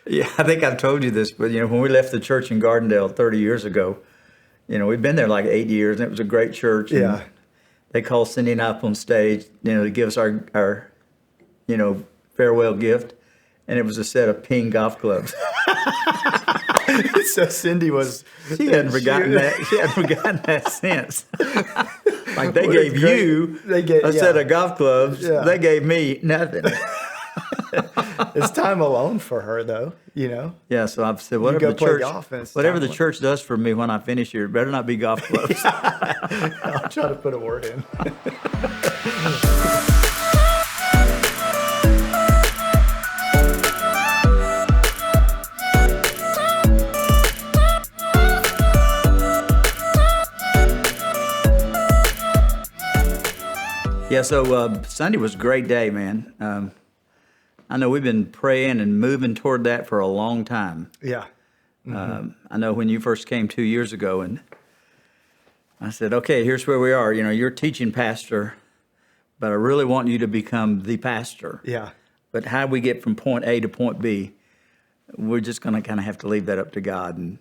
Yeah, I think I've told you this, but when we left the church in Gardendale 30 years ago, we've been there like 8 years, and it was a great church. And Yeah. they called Cindy and I up on stage, to give us our farewell gift, and it was a set of ping golf clubs. So Cindy was. She hadn't forgotten that. She hadn't forgotten that since. Like they Well, gave it's great. you They gave- a set yeah. of golf clubs. Yeah. They gave me nothing. It's time alone for her, though. Yeah, so I've said go whatever the play church, golf and it's whatever time the church does for me when I finish here, it better not be golf clubs. I'll try to put a word in. Yeah, so Sunday was a great day, man. I know we've been praying and moving toward that for a long time. Yeah. I know when you first came 2 years ago, and I said, okay, here's where we are. You're teaching pastor, but I really want you to become the pastor. Yeah. But how we get from point A to point B, we're just going to kind of have to leave that up to God. And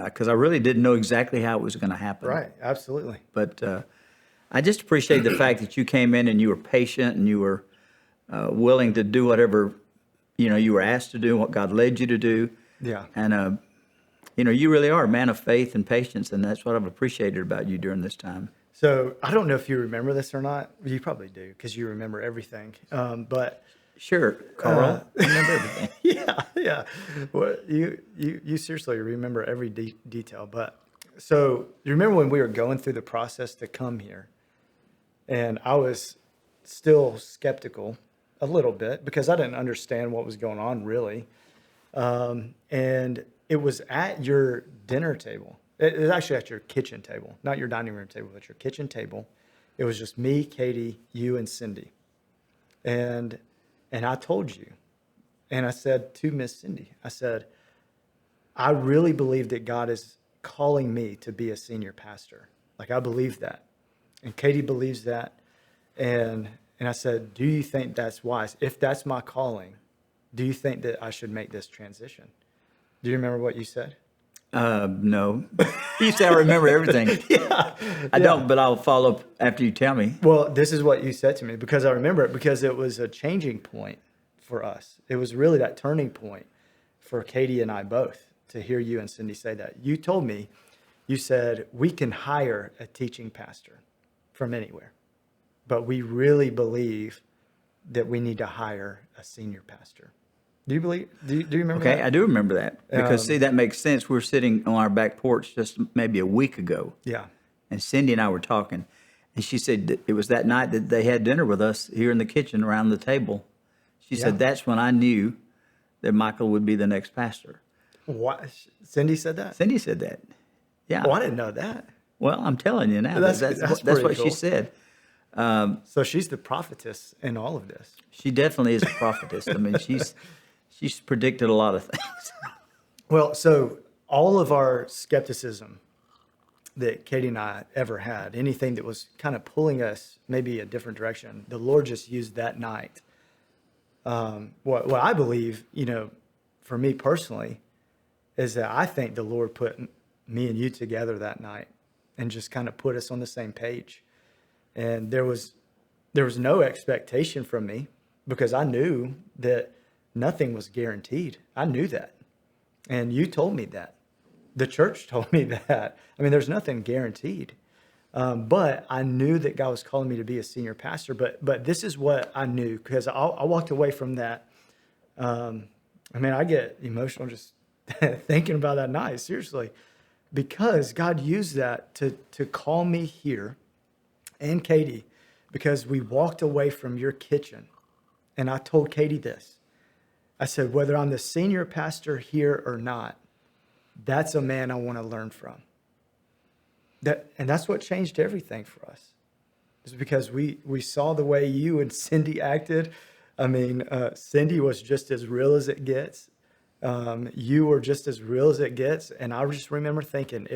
because I really didn't know exactly how it was going to happen. Right. Absolutely. But I just appreciate the fact that you came in and you were patient and you were willing to do whatever, you were asked to do, what God led you to do. Yeah. And, you really are a man of faith and patience, and that's what I've appreciated about you during this time. So I don't know if you remember this or not. You probably do because you remember everything. But Sure, Carl. I remember everything. yeah. Well, you seriously remember every detail. But so you remember when we were going through the process to come here, and I was still skeptical a little bit because I didn't understand what was going on really. And it was at your dinner table. It was actually at your kitchen table, not your dining room table, but your kitchen table. It was just me, Katie, you, and Cindy. And I told you, and I said to Miss Cindy, I said, I really believe that God is calling me to be a senior pastor. Like, I believe that. And Katie believes that. And I said, do you think that's wise? If that's my calling, do you think that I should make this transition? Do you remember what you said? No. You say I remember everything. I don't, but I'll follow up after you tell me. Well, this is what you said to me because I remember it because it was a changing point for us. It was really that turning point for Katie and I both to hear you and Cindy say that. You told me, you said, we can hire a teaching pastor from anywhere, but we really believe that we need to hire a senior pastor. Do you remember that? Okay, I do remember that because see, that makes sense. We were sitting on our back porch just maybe a week ago. Yeah. And Cindy and I were talking, and she said that it was that night that they had dinner with us here in the kitchen around the table. She said that's when I knew that Michael would be the next pastor. What? Cindy said that? Cindy said that. Yeah. Oh, I didn't know that. Well, I'm telling you now. That's That's pretty what cool. she said. So she's the prophetess in all of this. She definitely is a prophetess. I mean, she's predicted a lot of things. Well, so all of our skepticism that Katie and I ever had, anything that was kind of pulling us maybe a different direction, the Lord just used that night. What I believe, for me personally, is that I think the Lord put me and you together that night and just kind of put us on the same page. And there was no expectation from me because I knew that nothing was guaranteed. I knew that. And you told me that. The church told me that. I mean, there's nothing guaranteed. But I knew that God was calling me to be a senior pastor. But this is what I knew because I walked away from that. I get emotional just thinking about that night, seriously. Because God used that to call me here and Katie because we walked away from your kitchen. And I told Katie this. I said, whether I'm the senior pastor here or not, that's a man I want to learn from. And that's what changed everything for us. It's because we saw the way you and Cindy acted. I mean, Cindy was just as real as it gets. You were just as real as it gets. And I just remember thinking,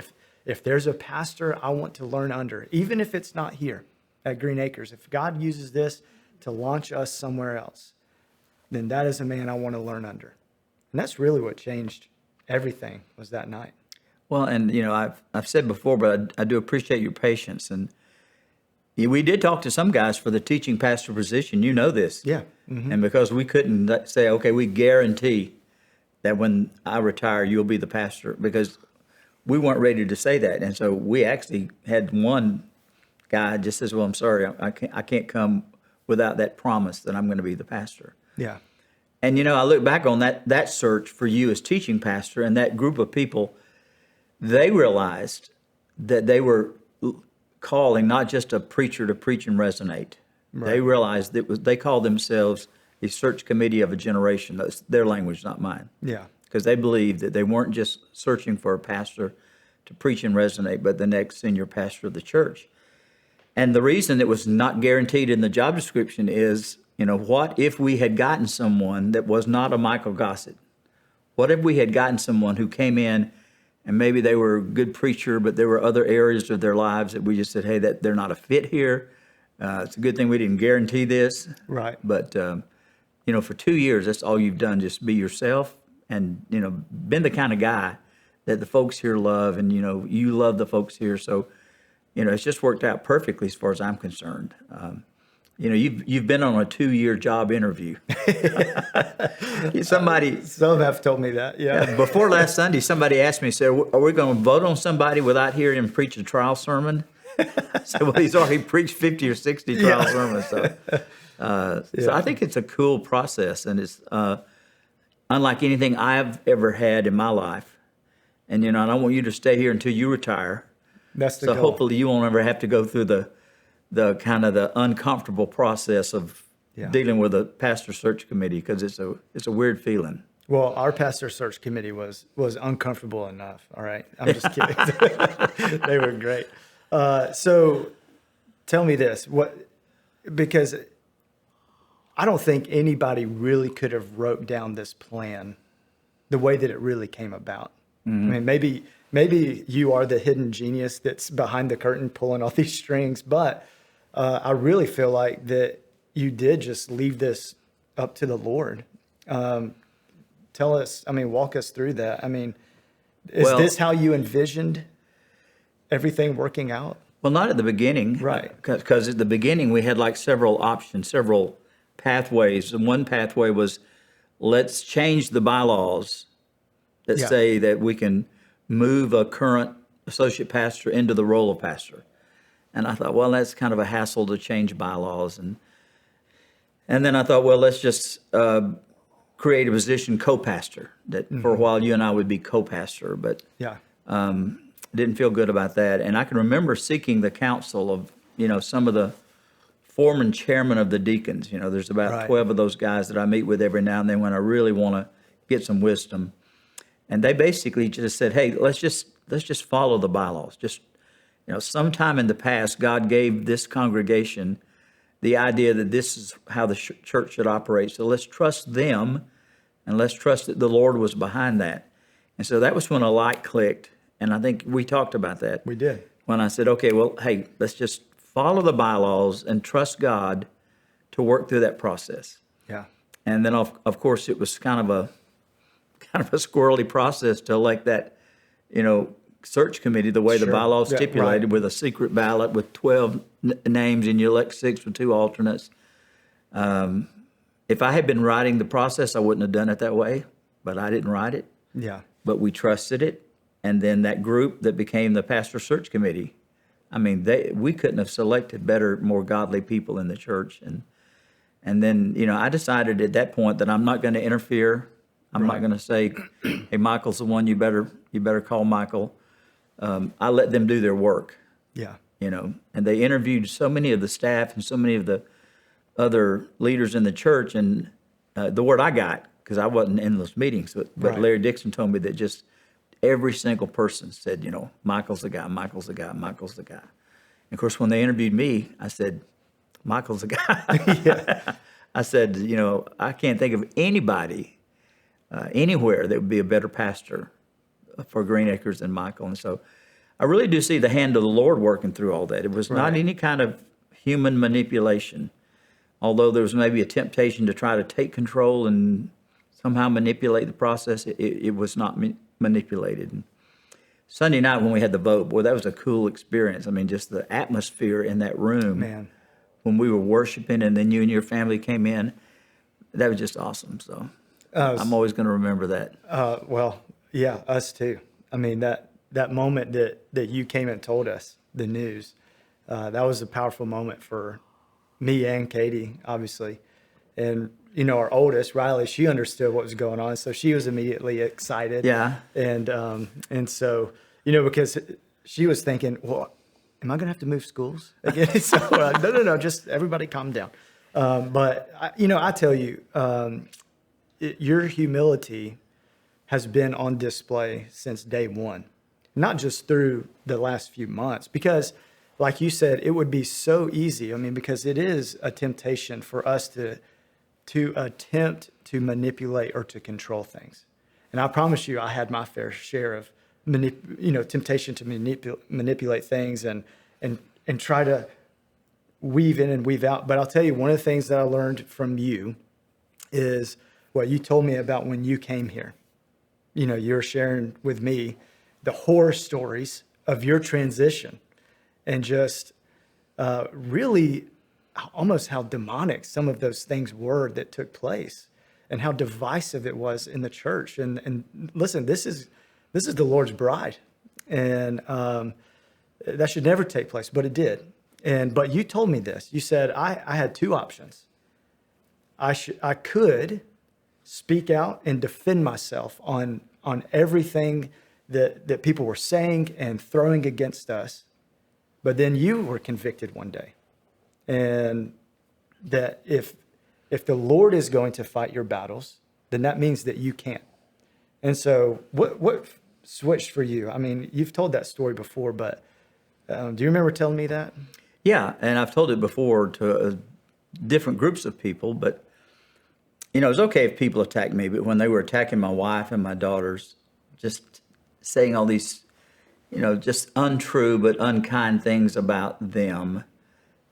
if there's a pastor I want to learn under, even if it's not here at Green Acres, if God uses this to launch us somewhere else, then that is a man I want to learn under. And that's really what changed everything, was that night. Well, and I've said before, but I do appreciate your patience. And we did talk to some guys for the teaching pastor position. You know this. Yeah. Mm-hmm. And because we couldn't say, okay, we guarantee that when I retire, you'll be the pastor, because we weren't ready to say that. And so we actually had one guy just says, well, I'm sorry, I can't come without that promise that I'm going to be the pastor. Yeah. And, I look back on that search for you as teaching pastor, and that group of people, they realized that they were calling not just a preacher to preach and resonate. Right. They realized they called themselves a search committee of a generation. That's their language, not mine. Yeah. Because they believed that they weren't just searching for a pastor to preach and resonate, but the next senior pastor of the church. And the reason it was not guaranteed in the job description is, what if we had gotten someone that was not a Michael Gossett? What if we had gotten someone who came in and maybe they were a good preacher, but there were other areas of their lives that we just said, hey, that they're not a fit here. It's a good thing we didn't guarantee this. Right. But, for 2 years, that's all you've done, just be yourself and, been the kind of guy that the folks here love, and, you love the folks here. So, it's just worked out perfectly as far as I'm concerned. You've been on a 2-year job interview. Some have told me that, yeah. Before last Sunday, somebody asked me, said, are we going to vote on somebody without hearing him preach a trial sermon? I said, well, he's already preached 50 or 60 trial sermons. So I think it's a cool process, and it's unlike anything I've ever had in my life. And, I don't want you to stay here until you retire. That's the goal. So hopefully you won't ever have to go through the kind of the uncomfortable process of dealing with a pastor search committee, because it's a weird feeling. Well, our pastor search committee was uncomfortable enough. All right, I'm just kidding. They were great. So tell me this, because I don't think anybody really could have wrote down this plan the way that it really came about. Mm-hmm. I mean, maybe you are the hidden genius that's behind the curtain pulling all these strings, but I really feel like that you did just leave this up to the Lord. Walk us through that. I mean, is this how you envisioned everything working out? Well, not at the beginning. Right. Because at the beginning we had like several options, several pathways. And one pathway was, let's change the bylaws that say that we can move a current associate pastor into the role of pastor. And I thought, well, that's kind of a hassle to change bylaws. And then I thought, well, let's just create a position co-pastor, that for a while you and I would be co-pastor, but didn't feel good about that. And I can remember seeking the counsel of, some of the foreman chairman of the deacons. There's about 12 of those guys that I meet with every now and then when I really want to get some wisdom. And they basically just said, hey, let's just follow the bylaws. Just, sometime in the past, God gave this congregation the idea that this is how the church should operate. So let's trust them, and let's trust that the Lord was behind that. And so that was when a light clicked. And I think we talked about that. We did. When I said, okay, well, hey, let's just follow the bylaws and trust God to work through that process. Yeah. And then, of course, it was kind of a squirrely process to elect that, search committee the way the bylaws stipulated, with a secret ballot with 12 names, and you elect 6 with 2 alternates. If I had been writing the process, I wouldn't have done it that way, but I didn't write it. Yeah. But we trusted it. And then that group that became the pastor search committee, I mean, we couldn't have selected better, more godly people in the church. And then, I decided at that point that I'm not going to interfere. I'm not going to say, hey, Michael's the one, you better call Michael. I let them do their work. Yeah. And they interviewed so many of the staff and so many of the other leaders in the church. And the word I got, because I wasn't in those meetings, but Larry Dixon told me that just every single person said, Michael's the guy, Michael's the guy, Michael's the guy. And of course, when they interviewed me, I said, Michael's the guy. I said, I can't think of anybody anywhere that would be a better pastor for Green Acres than Michael. And so I really do see the hand of the Lord working through all that. It was not any kind of human manipulation, although there was maybe a temptation to try to take control and somehow manipulate the process, it was not manipulated. And Sunday night when we had the vote, boy, that was a cool experience. I mean, just the atmosphere in that room, Man. when we were worshiping, and then you and your family came in, that was just awesome. So I'm always going to remember that. Well, yeah, us too. I mean, that moment that you came and told us the news, that was a powerful moment for me and Katie, obviously. And, our oldest, Riley, she understood what was going on. So she was immediately excited. Yeah. And so, because she was thinking, well, am I going to have to move schools again? So no, just everybody calm down. But I tell you, your humility has been on display since day one, not just through the last few months, because like you said, it would be so easy. I mean, because it is a temptation for us to attempt to manipulate or to control things. And I promise you, I had my fair share of temptation to manipulate things and try to weave in and weave out. But I'll tell you, one of the things that I learned from you is what you told me about when you came here. You're sharing with me the horror stories of your transition and just really almost how demonic some of those things were that took place and how divisive it was in the church. And listen, this is the Lord's bride, and that should never take place, but it did. But you told me this. You said I had two options. I could speak out and defend myself on everything that people were saying and throwing against us, but then you were convicted one day, and that if the Lord is going to fight your battles, then that means that you can't. And so what switched for you? I mean, you've told that story before, but do you remember telling me that? Yeah, and I've told it before to different groups of people, but it was okay if people attacked me, but when they were attacking my wife and my daughters, just saying all these, just untrue but unkind things about them,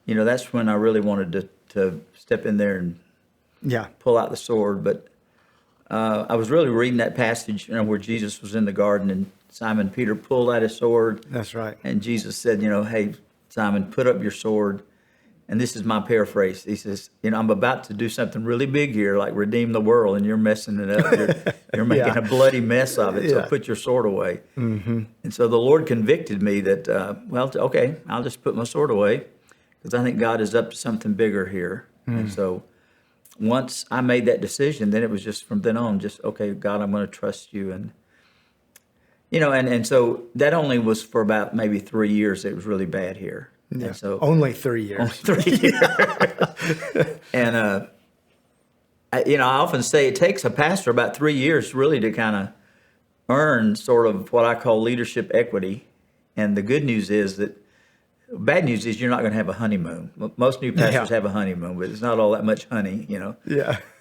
that's when I really wanted to step in there and pull out the sword. But I was really reading that passage, where Jesus was in the garden and Simon Peter pulled out his sword. That's right. And Jesus said, hey, Simon, put up your sword. And this is my paraphrase. He says, I'm about to do something really big here, like redeem the world, and you're messing it up. You're making a bloody mess of it, so put your sword away. Mm-hmm. And so the Lord convicted me that, okay, I'll just put my sword away, because I think God is up to something bigger here. And so once I made that decision, then it was just from then on, just, okay, God, I'm going to trust you. And, and so that only was for about maybe 3 years. It was really bad here. Yeah. And so only 3 years. Only 3 years. And, I often say it takes a pastor about 3 years really to kind of earn sort of what I call leadership equity. And the good news is that, bad news is you're not going to have a honeymoon. Most new pastors have a honeymoon, but it's not all that much honey,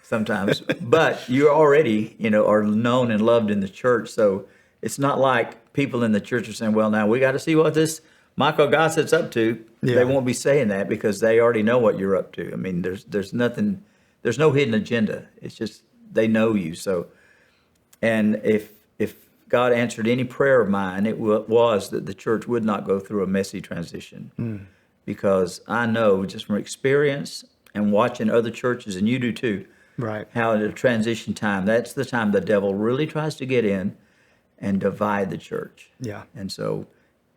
sometimes. But you already, are known and loved in the church. So it's not like people in the church are saying, well, now we got to see what this Michael Gossett's up to. Yeah. They won't be saying that because they already know what you're up to. I mean, there's nothing, there's no hidden agenda. It's just they know you. So, and if God answered any prayer of mine, it was that the church would not go through a messy transition, because I know just from experience and watching other churches, and you do too, right? How at a transition time, that's the time the devil really tries to get in and divide the church. Yeah, and so.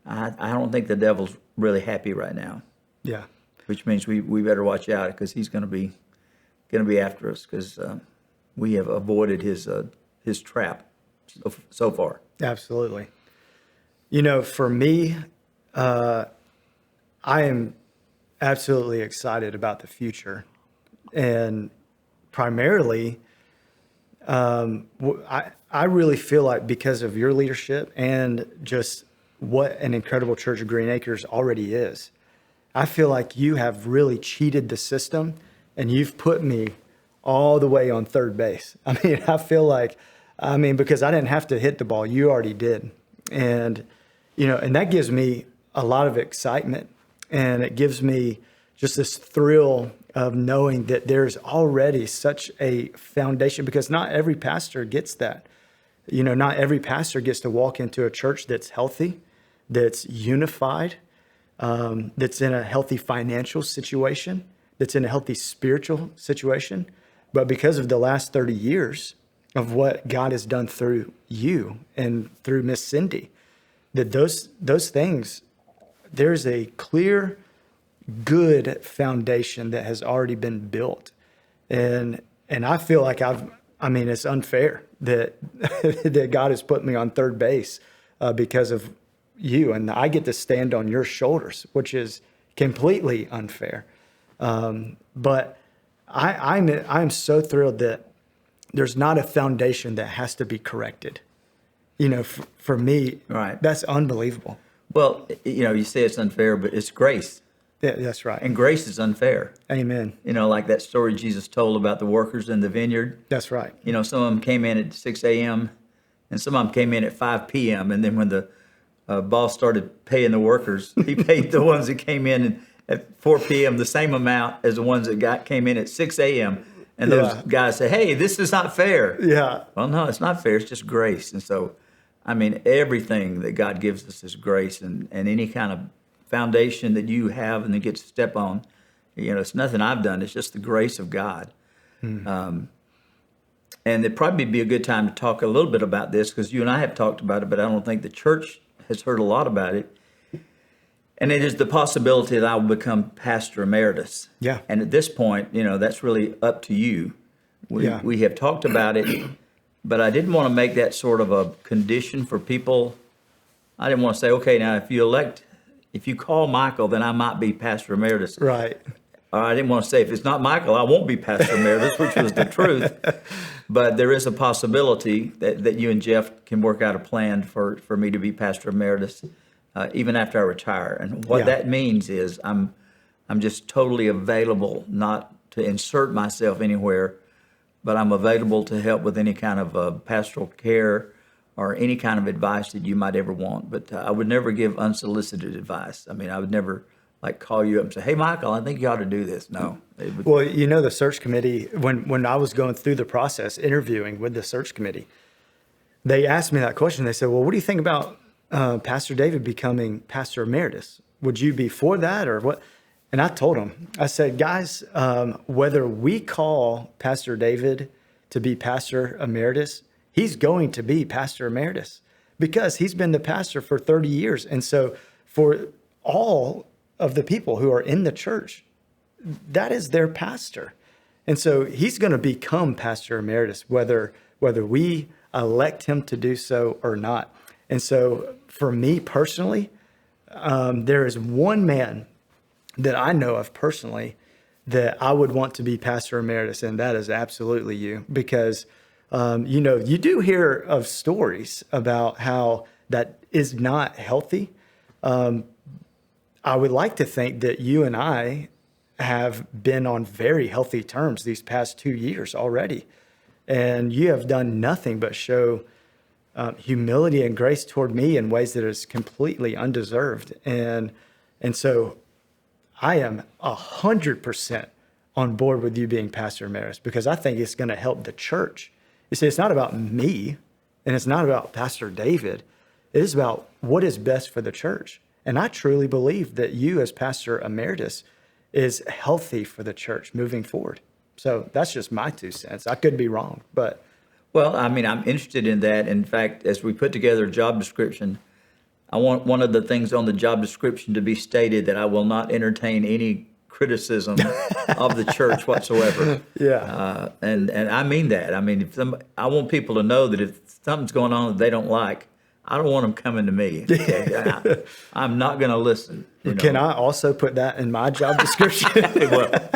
I don't think the devil's really happy right now. Yeah, which means we better watch out, because he's going to be after us, because we have avoided his trap so far. Absolutely. For me, I am absolutely excited about the future, and primarily, I really feel like because of your leadership and just what an incredible Church of Green Acres already is, I feel like you have really cheated the system, and you've put me all the way on third base. I mean, I feel like, because I didn't have to hit the ball, you already did. And, and that gives me a lot of excitement, and it gives me just this thrill of knowing that there's already such a foundation, because not every pastor gets that. Not every pastor gets to walk into a church that's healthy, that's unified, that's in a healthy financial situation, that's in a healthy spiritual situation. But because of the last 30 years of what God has done through you and through Miss Cindy, that those things, there's a clear, good foundation that has already been built. And I feel like it's unfair that that God has put me on third base because of you, and I get to stand on your shoulders, which is completely unfair. But I'm so thrilled that there's not a foundation that has to be corrected. For me, Right. that's unbelievable. Well, you say it's unfair, but it's grace. Yeah, that's right. And grace is unfair. Amen. Like that story Jesus told about the workers in the vineyard. That's right. Some of them came in at 6 a.m. and some of them came in at 5 p.m. And then when the boss started paying the workers, he paid the ones that came in at 4 p.m. the same amount as the ones that came in at 6 a.m. And those guys say, hey, this is not fair. Yeah. Well, no, it's not fair. It's just grace. And so, everything that God gives us is grace, and any kind of foundation that you have and then get to step on, it's nothing I've done. It's just the grace of God. And it'd probably be a good time to talk a little bit about this, because you and I have talked about it, but I don't think the church has heard a lot about it. And it is the possibility that I will become pastor emeritus. Yeah. And at this point, that's really up to you. We have talked about it, but I didn't want to make that sort of a condition for people. I didn't want to say, okay, now if you call Michael, then I might be pastor emeritus. Right. Or I didn't want to say, if it's not Michael, I won't be pastor emeritus, which was the truth. But there is a possibility that you and Jeff can work out a plan for me to be pastor emeritus, even after I retire. And what that means is I'm just totally available, not to insert myself anywhere, but I'm available to help with any kind of pastoral care or any kind of advice that you might ever want. But I would never give unsolicited advice. I would never call you up and say, hey, Michael, I think you ought to do this. No. Well, the search committee, when I was going through the process, interviewing with the search committee, they asked me that question. They said, well, what do you think about Pastor David becoming pastor emeritus? Would you be for that or what? And I told them, I said, guys, whether we call Pastor David to be pastor emeritus, he's going to be pastor emeritus because he's been the pastor for 30 years. And so for all of the people who are in the church, that is their pastor. And so he's going to become pastor emeritus, whether we elect him to do so or not. And so for me personally, there is one man that I know of personally that I would want to be pastor emeritus, and that is absolutely you, because you do hear of stories about how that is not healthy. I would like to think that you and I have been on very healthy terms these past 2 years already. And you have done nothing but show humility and grace toward me in ways that is completely undeserved. And so I am 100% on board with you being pastor emeritus, because I think it's going to help the church. You see, it's not about me and it's not about Pastor David. It is about what is best for the church. And I truly believe that you as pastor emeritus is healthy for the church moving forward. So that's just my 2 cents. I could be wrong, but. Well, I'm interested in that. In fact, as we put together a job description, I want one of the things on the job description to be stated that I will not entertain any criticism of the church whatsoever. Yeah. And I mean that. I want people to know that if something's going on that they don't like, I don't want them coming to me. Okay? I'm not going to listen. Can I also put that in my job description? Well,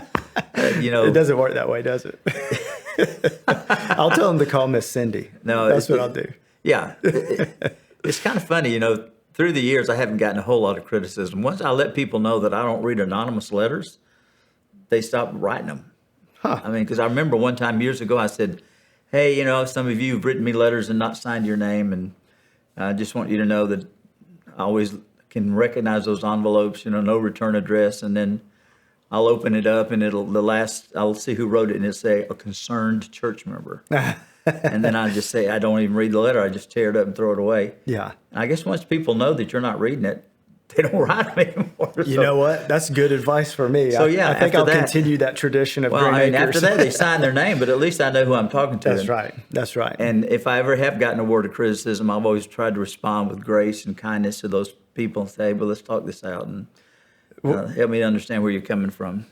it doesn't work that way, does it? I'll tell them to call Miss Cindy. No, that's what I'll do. Yeah. It's kind of funny, through the years, I haven't gotten a whole lot of criticism. Once I let people know that I don't read anonymous letters, they stop writing them. Huh. Because I remember one time years ago, I said, hey, some of you have written me letters and not signed your name, and I just want you to know that I always can recognize those envelopes, no return address. And then I'll open it up and I'll see who wrote it and it'll say a concerned church member. And then I just say, I don't even read the letter. I just tear it up and throw it away. Yeah. And I guess once people know that you're not reading it, they don't write them anymore. You know what? That's good advice for me. So, yeah, I think after I'll that- continue that tradition of Well, Green I mean, Acres. after that, they sign their name, but at least I know who I'm talking to. That's right. That's right. And if I ever have gotten a word of criticism, I've always tried to respond with grace and kindness to those people and say, well, let's talk this out and help me to understand where you're coming from.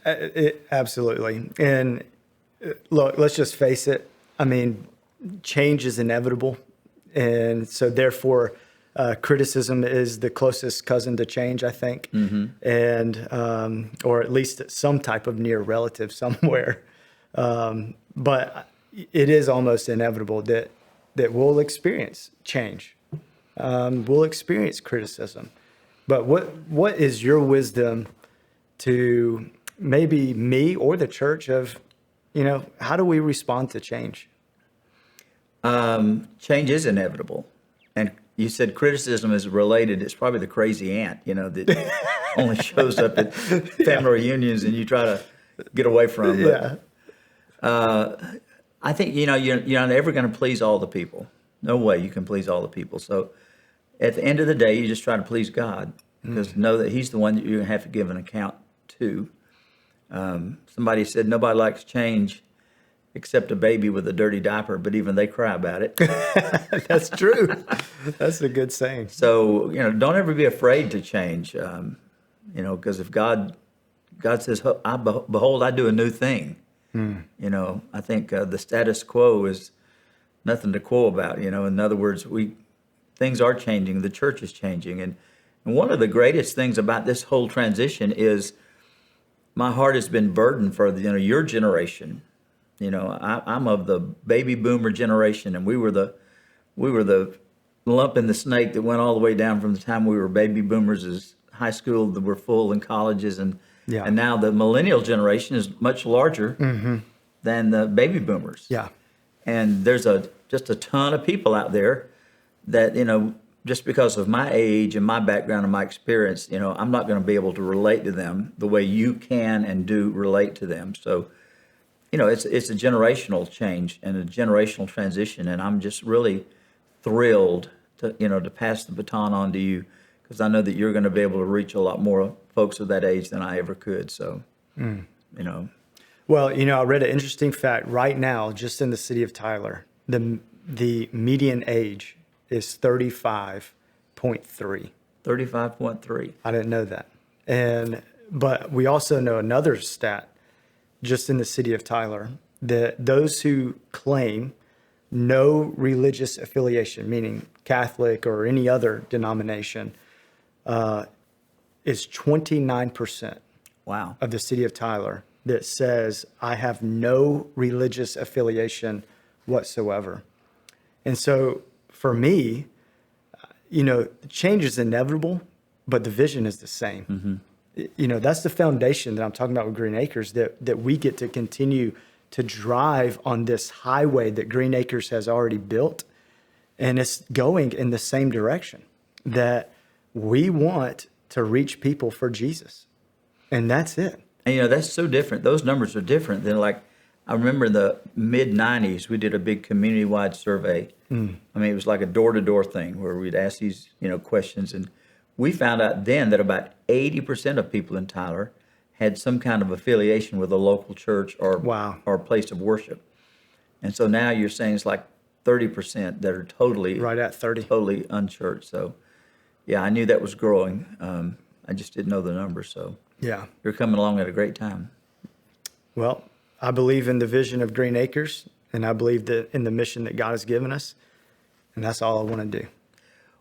Absolutely. And look, let's just face it. I mean, change is inevitable. And so therefore, criticism is the closest cousin to change, I think. And, or at least some type of near relative somewhere. But it is almost inevitable that we'll experience change. We'll experience criticism. But what is your wisdom to maybe me or the church of, how do we respond to change? Change is inevitable. And you said criticism is related. It's probably the crazy aunt, that only shows up at family reunions and you try to get away from. Yeah. I think, you're not ever going to please all the people. No way you can please all the people. So at the end of the day, you just try to please God because know that he's the one that you're going to have to give an account to. Somebody said nobody likes change except a baby with a dirty diaper, but even they cry about it. That's true. That's a good saying. So, don't ever be afraid to change, because if God says, behold, I do a new thing. I think the status quo is nothing to quo about. In other words, things are changing. The church is changing. And one of the greatest things about this whole transition is my heart has been burdened for your generation. I'm of the baby boomer generation, and we were the lump in the snake that went all the way down from the time we were baby boomers as high school that were full and colleges, and now the millennial generation is much larger than the baby boomers. Yeah. And there's just a ton of people out there that, just because of my age and my background and my experience, I'm not going to be able to relate to them the way you can and do relate to them. So, it's a generational change and a generational transition, and I'm just really thrilled to pass the baton on to you because I know that you're going to be able to reach a lot more folks of that age than I ever could. So, Well, I read an interesting fact right now, just in the city of Tyler, the median age is 35.3. 35.3. I didn't know that. But we also know another stat just in the city of Tyler, that those who claim no religious affiliation, meaning Catholic or any other denomination, is 29% Wow. of the city of Tyler that says, I have no religious affiliation whatsoever. And so for me, change is inevitable, but the vision is the same. That's the foundation that I'm talking about with Green Acres, that we get to continue to drive on this highway that Green Acres has already built. And it's going in the same direction, that we want to reach people for Jesus. And that's it. And that's so different. Those numbers are different than I remember in the mid-90s, we did a big community-wide survey. I mean, it was like a door-to-door thing where we'd ask these, questions. And we found out then that about 80% of people in Tyler had some kind of affiliation with a local church or place of worship. And so now you're saying it's like 30% that are totally Right at 30. totally unchurched. So, yeah, I knew that was growing. I just didn't know the numbers. So, Yeah. you're coming along at a great time. Well, I believe in the vision of Green Acres, and I believe that in the mission that God has given us, and that's all I want to do.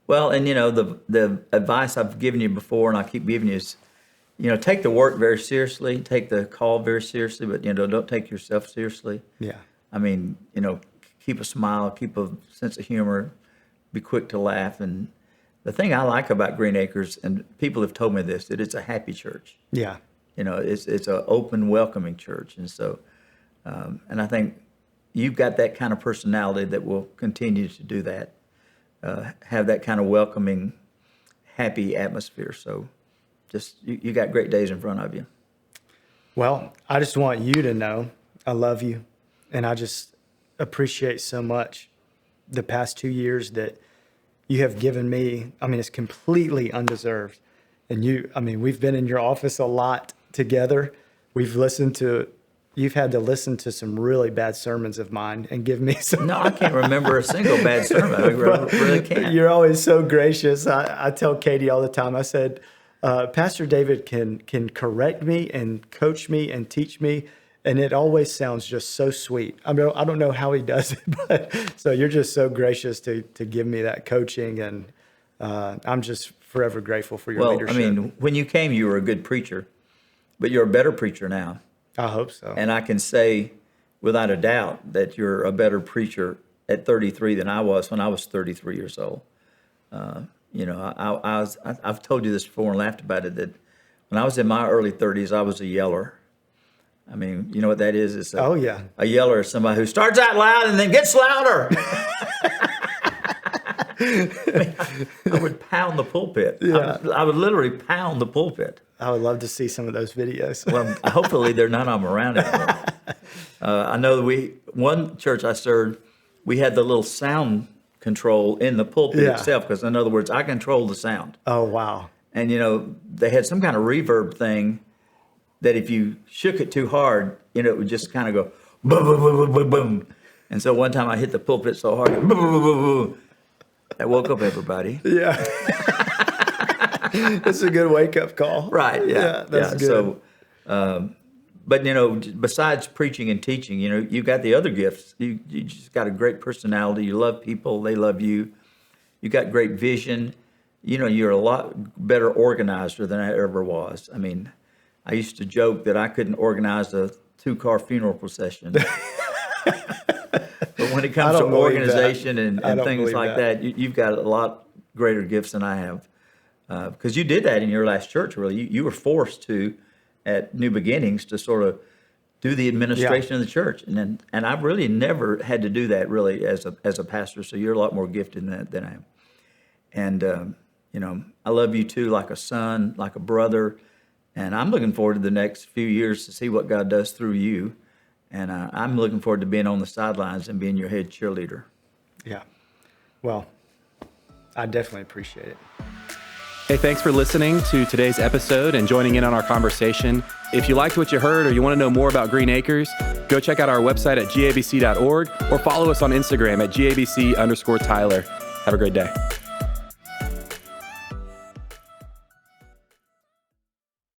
Well, and the advice I've given you before, and I keep giving you is, take the work very seriously, take the call very seriously, but don't take yourself seriously. Yeah. I mean, keep a smile, keep a sense of humor, be quick to laugh. And the thing I like about Green Acres, and people have told me this, that it's a happy church. Yeah. It's an open, welcoming church, and so, and I think you've got that kind of personality that will continue to do that. Have that kind of welcoming, happy atmosphere. So just, you got great days in front of you. Well, I just want you to know I love you, and I just appreciate so much the past 2 years that you have given me. I mean, it's completely undeserved. And we've been in your office a lot together. You've had to listen to some really bad sermons of mine and give me some. No, I can't remember a single bad sermon. I really can't. You're always so gracious. I tell Katie all the time, I said, Pastor David can correct me and coach me and teach me, and it always sounds just so sweet. I mean, I don't know how he does it, but so you're just so gracious to give me that coaching, and I'm just forever grateful for your leadership. I mean, when you came, you were a good preacher, but you're a better preacher now. I hope so. And I can say without a doubt that you're a better preacher at 33 than I was when I was 33 years old. I've told you this before and laughed about it, that when I was in my early 30s, I was a yeller. I mean, you know what that is? It's Oh, yeah. A yeller is somebody who starts out loud and then gets louder. I would pound the pulpit. Yeah. I would literally pound the pulpit. I would love to see some of those videos. Well, hopefully they're none of them around anymore. I know that one church I served, we had the little sound control in the pulpit itself, because in other words, I control the sound. Oh, wow. And, they had some kind of reverb thing that if you shook it too hard, it would just kind of go boom, boom, boom, boom, boom, boom. And so one time I hit the pulpit so hard, boom, boom, boom, boom, boom. That woke up everybody. Yeah. It's a good wake-up call. Right, yeah. That's good. So, but, besides preaching and teaching, you've got the other gifts. You just got a great personality. You love people. They love you. You got great vision. You're a lot better organizer than I ever was. I mean, I used to joke that I couldn't organize a 2-car funeral procession. But when it comes to organization and things like that, you've got a lot greater gifts than I have. Because you did that in your last church, really. You were forced to, at New Beginnings, to sort of do the administration of the church. And I've really never had to do that, really, as a pastor. So you're a lot more gifted than I am. And, I love you, too, like a son, like a brother. And I'm looking forward to the next few years to see what God does through you. And I'm looking forward to being on the sidelines and being your head cheerleader. Yeah. Well, I definitely appreciate it. Hey, thanks for listening to today's episode and joining in on our conversation. If you liked what you heard or you want to know more about Green Acres, go check out our website at gabc.org or follow us on Instagram at gabc_Tyler. Have a great day.